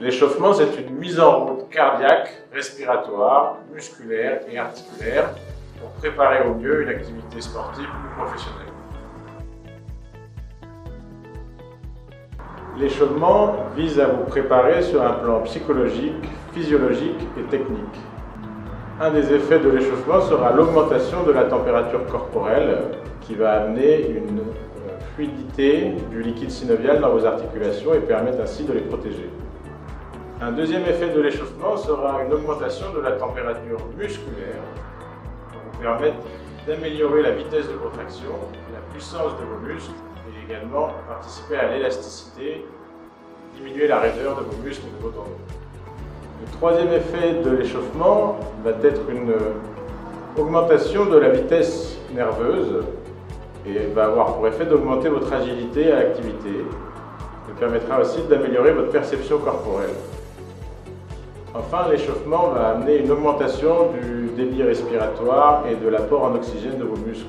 L'échauffement, c'est une mise en route cardiaque, respiratoire, musculaire et articulaire pour préparer au mieux une activité sportive ou professionnelle. L'échauffement vise à vous préparer sur un plan psychologique, physiologique et technique. Un des effets de l'échauffement sera l'augmentation de la température corporelle qui va amener une fluidité du liquide synovial dans vos articulations et permettre ainsi de les protéger. Un deuxième effet de l'échauffement sera une augmentation de la température musculaire pour vous permettre d'améliorer la vitesse de contraction, la puissance de vos muscles et également participer à l'élasticité, diminuer la raideur de vos muscles et de vos tendons. Le troisième effet de l'échauffement va être une augmentation de la vitesse nerveuse et va avoir pour effet d'augmenter votre agilité à l'activité. Il permettra aussi d'améliorer votre perception corporelle. Enfin, l'échauffement va amener une augmentation du débit respiratoire et de l'apport en oxygène de vos muscles.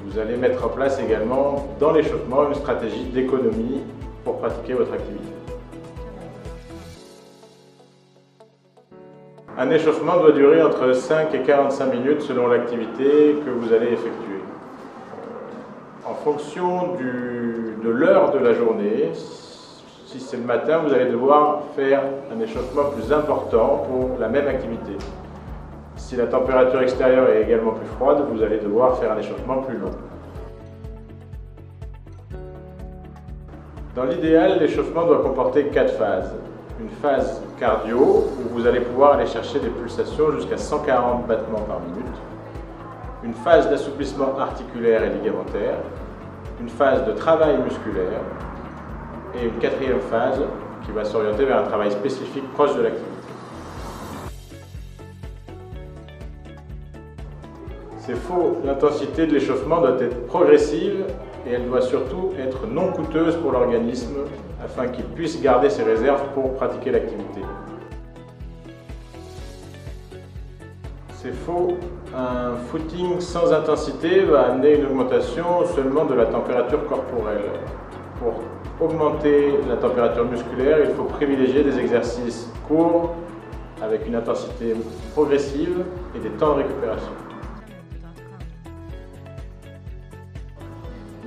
Vous allez mettre en place également dans l'échauffement une stratégie d'économie pour pratiquer votre activité. Un échauffement doit durer entre 5 et 45 minutes selon l'activité que vous allez effectuer. En fonction de l'heure de la journée, si c'est le matin, vous allez devoir faire un échauffement plus important pour la même activité. Si la température extérieure est également plus froide, vous allez devoir faire un échauffement plus long. Dans l'idéal, l'échauffement doit comporter 4 phases. Une phase cardio, où vous allez pouvoir aller chercher des pulsations jusqu'à 140 battements par minute. Une phase d'assouplissement articulaire et ligamentaire. Une phase de travail musculaire. Et une quatrième phase qui va s'orienter vers un travail spécifique proche de l'activité. C'est faux, l'intensité de l'échauffement doit être progressive et elle doit surtout être non coûteuse pour l'organisme afin qu'il puisse garder ses réserves pour pratiquer l'activité. C'est faux, un footing sans intensité va amener une augmentation seulement de la température corporelle. Pour augmenter la température musculaire, il faut privilégier des exercices courts avec une intensité progressive et des temps de récupération.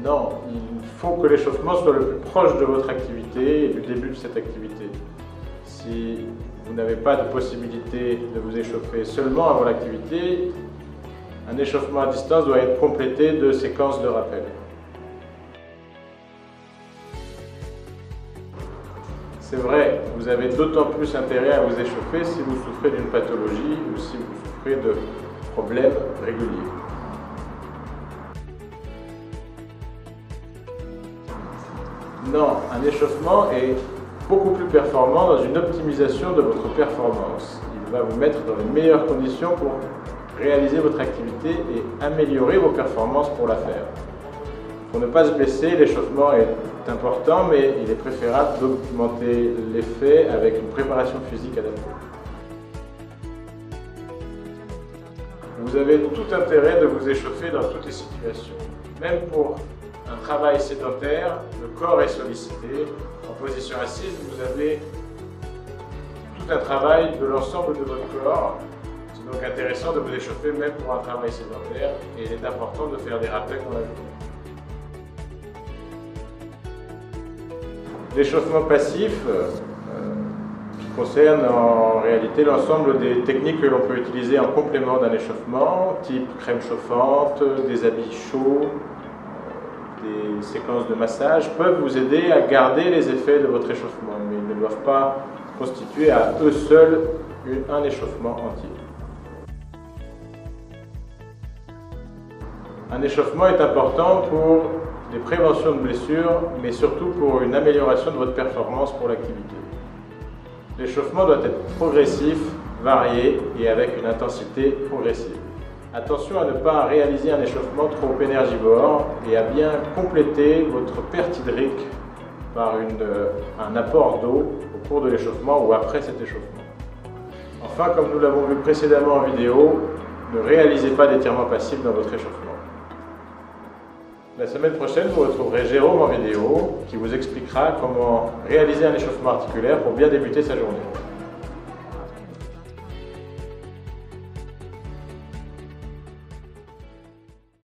Non, il faut que l'échauffement soit le plus proche de votre activité et du début de cette activité. Si vous n'avez pas de possibilité de vous échauffer seulement avant l'activité, un échauffement à distance doit être complété de séquences de rappel. C'est vrai, vous avez d'autant plus intérêt à vous échauffer si vous souffrez d'une pathologie ou si vous souffrez de problèmes réguliers. Non, un échauffement est beaucoup plus performant dans une optimisation de votre performance. Il va vous mettre dans les meilleures conditions pour réaliser votre activité et améliorer vos performances pour la faire. Pour ne pas se blesser, l'échauffement est important, mais il est préférable d'augmenter l'effet avec une préparation physique adaptée. Vous avez tout intérêt de vous échauffer dans toutes les situations. Même pour un travail sédentaire, le corps est sollicité. En position assise, vous avez tout un travail de l'ensemble de votre corps. C'est donc intéressant de vous échauffer même pour un travail sédentaire et il est important de faire des rappels dans la journée. L'échauffement passif qui concerne en réalité l'ensemble des techniques que l'on peut utiliser en complément d'un échauffement, type crème chauffante, des habits chauds, des séquences de massage, peuvent vous aider à garder les effets de votre échauffement, mais ils ne doivent pas constituer à eux seuls un échauffement entier. Un échauffement est important pour des préventions de blessures, mais surtout pour une amélioration de votre performance pour l'activité. L'échauffement doit être progressif, varié et avec une intensité progressive. Attention à ne pas réaliser un échauffement trop énergivore et à bien compléter votre perte hydrique par un apport d'eau au cours de l'échauffement ou après cet échauffement. Enfin, comme nous l'avons vu précédemment en vidéo, ne réalisez pas d'étirement passif dans votre échauffement. La semaine prochaine, vous retrouverez Jérôme en vidéo qui vous expliquera comment réaliser un échauffement articulaire pour bien débuter sa journée.